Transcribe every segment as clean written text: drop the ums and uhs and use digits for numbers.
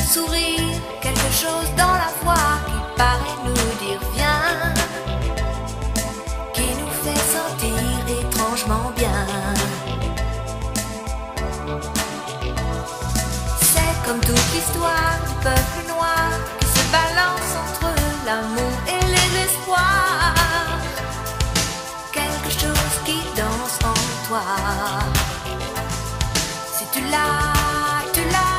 sourire, quelque chose dans la voix qui paraît nous dire viens, qui nous fait sentir étrangement bien. C'est comme toute l'histoire du peuple noir qui se balance entre l'amour et les espoirs. Quelque chose qui danse en toi. Si tu l'as, tu l'as.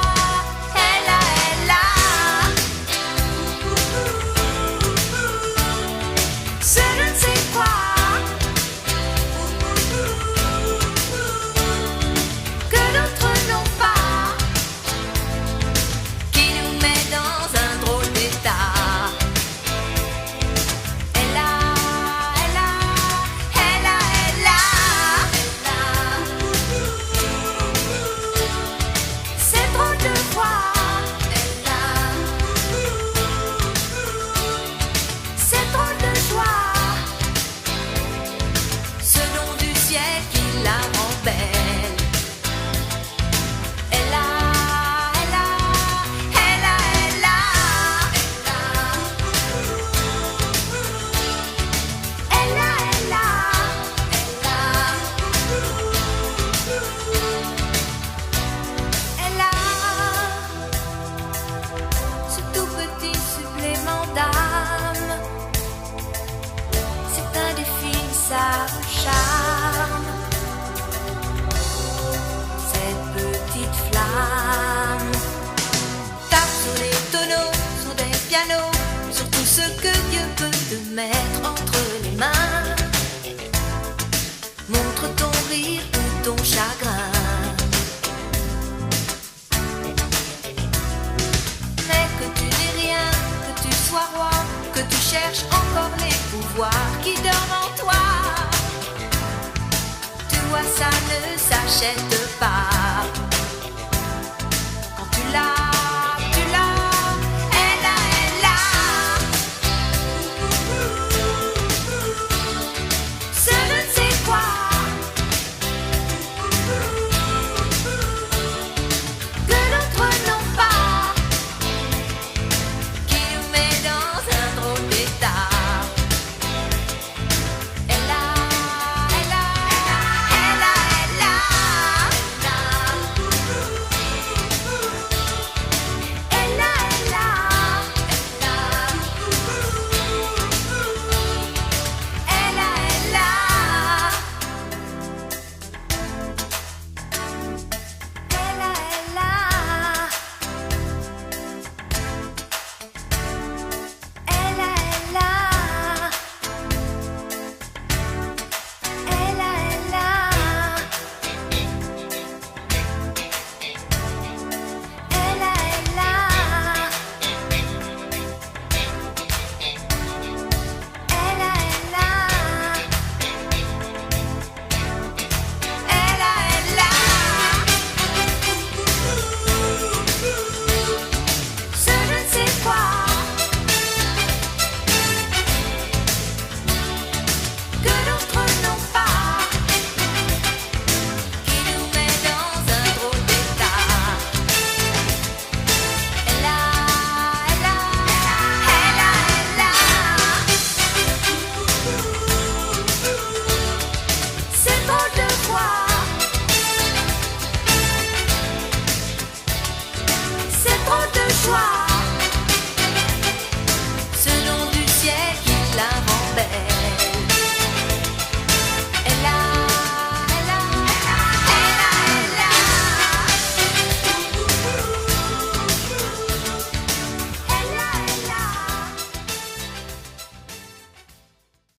Ça charme, cette petite flamme. Tape sur les tonneaux, sur des pianos, sur tout ce que Dieu peut te mettre entre les mains. Montre ton rire ou ton chagrin. Mais que tu n'aies rien, que tu sois roi, que tu cherches encore les pouvoirs qui dorment en toi. Ça ne s'achète pas. Quand tu l'as, tu l'as. Elle a, elle a. Ce je ne sais quoi que d'autres n'ont pas, qui nous met dans un drôle d'état. C'est trop de choix.